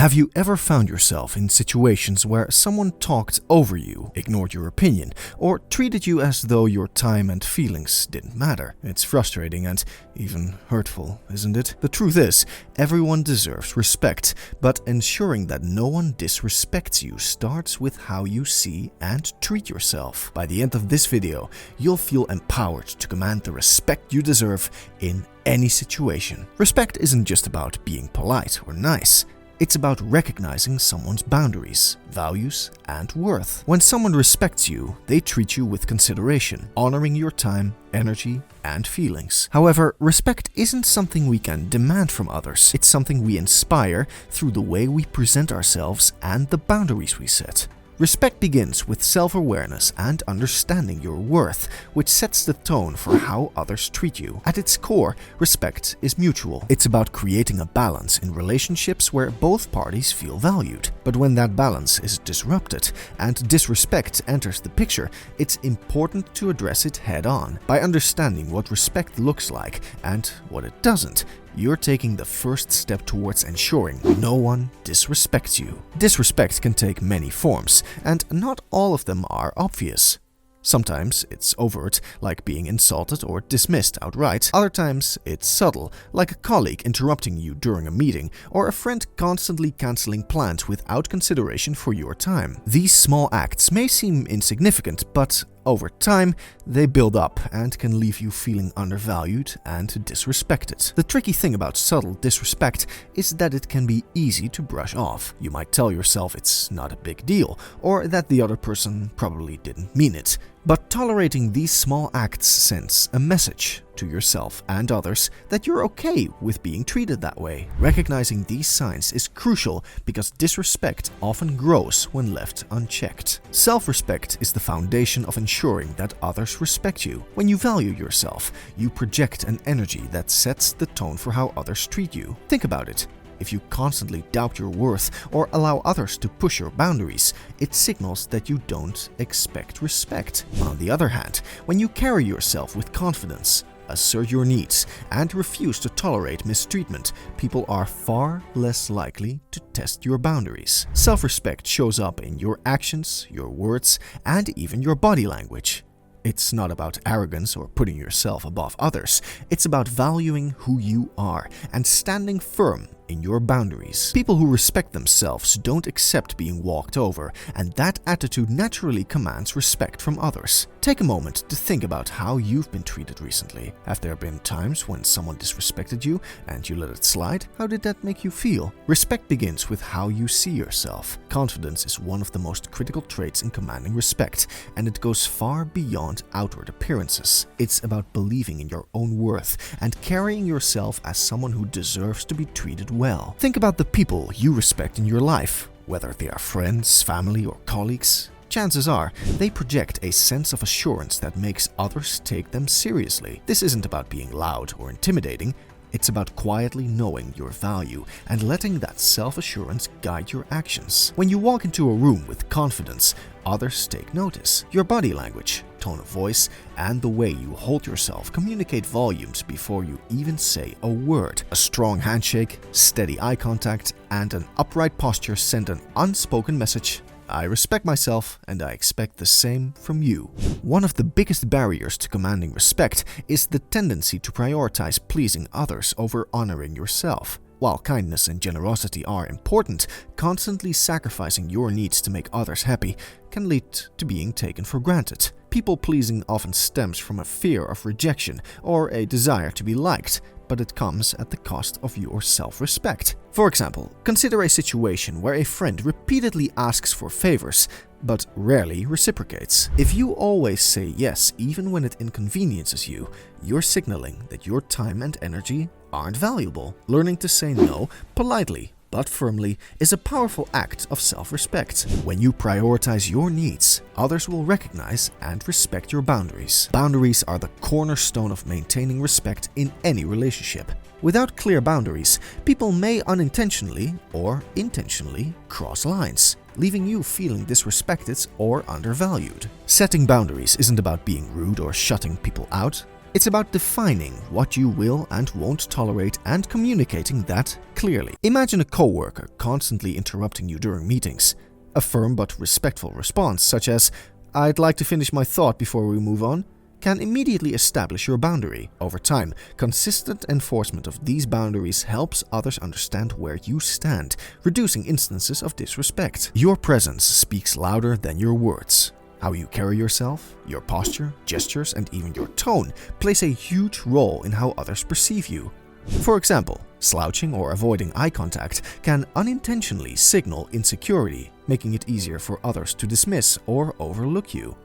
Have you ever found yourself in situations where someone talked over you, ignored your opinion, or treated you as though your time and feelings didn't matter? It's frustrating and even hurtful, isn't it? The truth is, everyone deserves respect, but ensuring that no one disrespects you starts with how you see and treat yourself. By the end of this video, you'll feel empowered to command the respect you deserve in any situation. Respect isn't just about being polite or nice. It's about recognizing someone's boundaries, values, and worth. When someone respects you, they treat you with consideration, honoring your time, energy, and feelings. However, respect isn't something we can demand from others. It's something we inspire through the way we present ourselves and the boundaries we set. Respect begins with self-awareness and understanding your worth, which sets the tone for how others treat you. At its core, respect is mutual. It's about creating a balance in relationships where both parties feel valued. But when that balance is disrupted and disrespect enters the picture, it's important to address it head-on. By understanding what respect looks like and what it doesn't, you're taking the first step towards ensuring no one disrespects you. Disrespect can take many forms, and not all of them are obvious. Sometimes it's overt, like being insulted or dismissed outright. Other times it's subtle, like a colleague interrupting you during a meeting or a friend constantly canceling plans without consideration for your time. These small acts may seem insignificant, but over time, they build up and can leave you feeling undervalued and disrespected. The tricky thing about subtle disrespect is that it can be easy to brush off. You might tell yourself it's not a big deal, or that the other person probably didn't mean it. But tolerating these small acts sends a message to yourself and others that you're okay with being treated that way. Recognizing these signs is crucial because disrespect often grows when left unchecked. Self-respect is the foundation of ensuring that others respect you. When you value yourself, you project an energy that sets the tone for how others treat you. Think about it. If you constantly doubt your worth or allow others to push your boundaries, it signals that you don't expect respect. On the other hand, when you carry yourself with confidence, assert your needs, and refuse to tolerate mistreatment, people are far less likely to test your boundaries. Self-respect shows up in your actions, your words, and even your body language. It's not about arrogance or putting yourself above others. It's about valuing who you are and standing firm in your boundaries. People who respect themselves don't accept being walked over, and that attitude naturally commands respect from others. Take a moment to think about how you've been treated recently. Have there been times when someone disrespected you and you let it slide? How did that make you feel? Respect begins with how you see yourself. Confidence is one of the most critical traits in commanding respect, and it goes far beyond outward appearances. It's about believing in your own worth and carrying yourself as someone who deserves to be treated well. Think about the people you respect in your life, whether they are friends, family, or colleagues. Chances are, they project a sense of assurance that makes others take them seriously. This isn't about being loud or intimidating. It's about quietly knowing your value and letting that self-assurance guide your actions. When you walk into a room with confidence, others take notice. Your body language, tone of voice, and the way you hold yourself communicate volumes before you even say a word. A strong handshake, steady eye contact, and an upright posture send an unspoken message. I respect myself and I expect the same from you. One of the biggest barriers to commanding respect is the tendency to prioritize pleasing others over honoring yourself. While kindness and generosity are important, constantly sacrificing your needs to make others happy can lead to being taken for granted. People-pleasing often stems from a fear of rejection or a desire to be liked, but it comes at the cost of your self-respect. For example, consider a situation where a friend repeatedly asks for favors, but rarely reciprocates. If you always say yes even when it inconveniences you, you're signaling that your time and energy aren't valuable. Learning to say no politely but firmly is a powerful act of self-respect. When you prioritize your needs, others will recognize and respect your boundaries. Boundaries are the cornerstone of maintaining respect in any relationship. Without clear boundaries, people may unintentionally or intentionally cross lines, leaving you feeling disrespected or undervalued. Setting boundaries isn't about being rude or shutting people out. It's about defining what you will and won't tolerate and communicating that clearly. Imagine a coworker constantly interrupting you during meetings. A firm but respectful response, such as, "I'd like to finish my thought before we move on," can immediately establish your boundary. Over time, consistent enforcement of these boundaries helps others understand where you stand, reducing instances of disrespect. Your presence speaks louder than your words. How you carry yourself, your posture, gestures, and even your tone plays a huge role in how others perceive you. For example, slouching or avoiding eye contact can unintentionally signal insecurity, making it easier for others to dismiss or overlook you.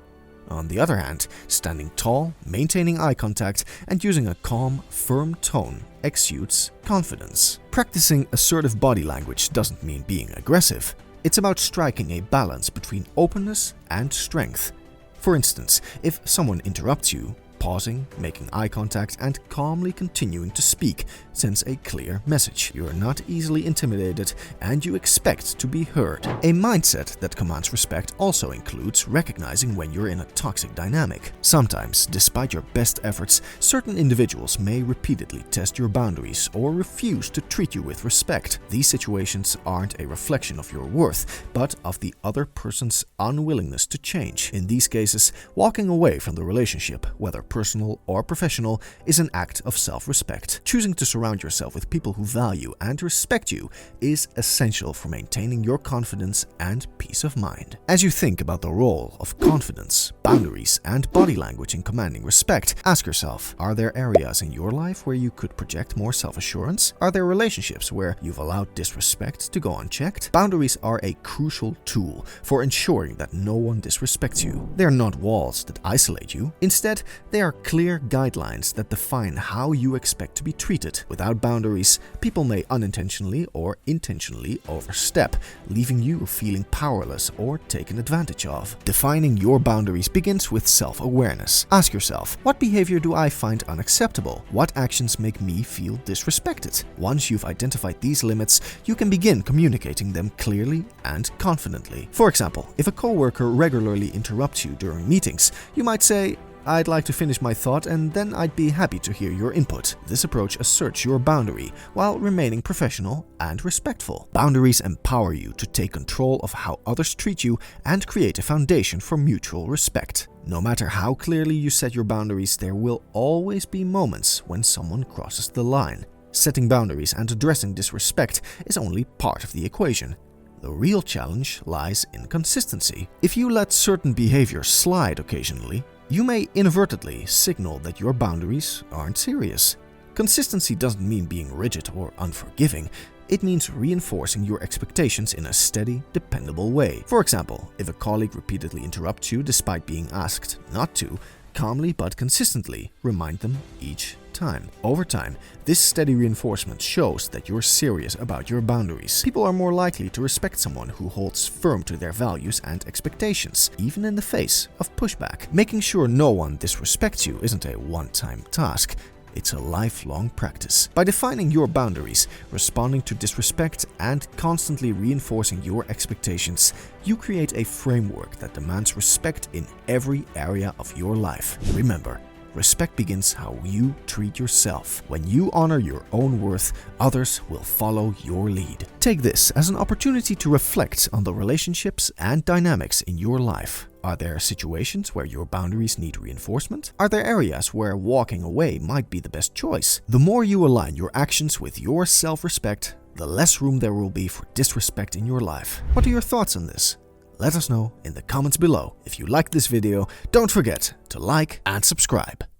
On the other hand, standing tall, maintaining eye contact, and using a calm, firm tone exudes confidence. Practicing assertive body language doesn't mean being aggressive. It's about striking a balance between openness and strength. For instance, if someone interrupts you, pausing, making eye contact, and calmly continuing to speak sends a clear message. You are not easily intimidated and you expect to be heard. A mindset that commands respect also includes recognizing when you're in a toxic dynamic. Sometimes, despite your best efforts, certain individuals may repeatedly test your boundaries or refuse to treat you with respect. These situations aren't a reflection of your worth, but of the other person's unwillingness to change. In these cases, walking away from the relationship, whether personal or professional, is an act of self-respect. Choosing to surround yourself with people who value and respect you is essential for maintaining your confidence and peace of mind. As you think about the role of confidence, boundaries, and body language in commanding respect, ask yourself, are there areas in your life where you could project more self-assurance? Are there relationships where you've allowed disrespect to go unchecked? Boundaries are a crucial tool for ensuring that no one disrespects you. They're not walls that isolate you. Instead, they are clear guidelines that define how you expect to be treated. Without boundaries, people may unintentionally or intentionally overstep, leaving you feeling powerless or taken advantage of. Defining your boundaries begins with self-awareness. Ask yourself, what behavior do I find unacceptable? What actions make me feel disrespected? Once you've identified these limits, you can begin communicating them clearly and confidently. For example, if a coworker regularly interrupts you during meetings, you might say, "I'd like to finish my thought and then I'd be happy to hear your input." This approach asserts your boundary while remaining professional and respectful. Boundaries empower you to take control of how others treat you and create a foundation for mutual respect. No matter how clearly you set your boundaries, there will always be moments when someone crosses the line. Setting boundaries and addressing disrespect is only part of the equation. The real challenge lies in consistency. If you let certain behaviors slide occasionally, you may inadvertently signal that your boundaries aren't serious. Consistency doesn't mean being rigid or unforgiving. It means reinforcing your expectations in a steady, dependable way. For example, if a colleague repeatedly interrupts you despite being asked not to, calmly but consistently remind them each time. Over time, this steady reinforcement shows that you're serious about your boundaries. People are more likely to respect someone who holds firm to their values and expectations, even in the face of pushback. Making sure no one disrespects you isn't a one-time task. It's a lifelong practice. By defining your boundaries, responding to disrespect, and constantly reinforcing your expectations, you create a framework that demands respect in every area of your life. Remember, respect begins how you treat yourself. When you honor your own worth, others will follow your lead. Take this as an opportunity to reflect on the relationships and dynamics in your life. Are there situations where your boundaries need reinforcement? Are there areas where walking away might be the best choice? The more you align your actions with your self-respect, the less room there will be for disrespect in your life. What are your thoughts on this? Let us know in the comments below. If you liked this video, don't forget to like and subscribe.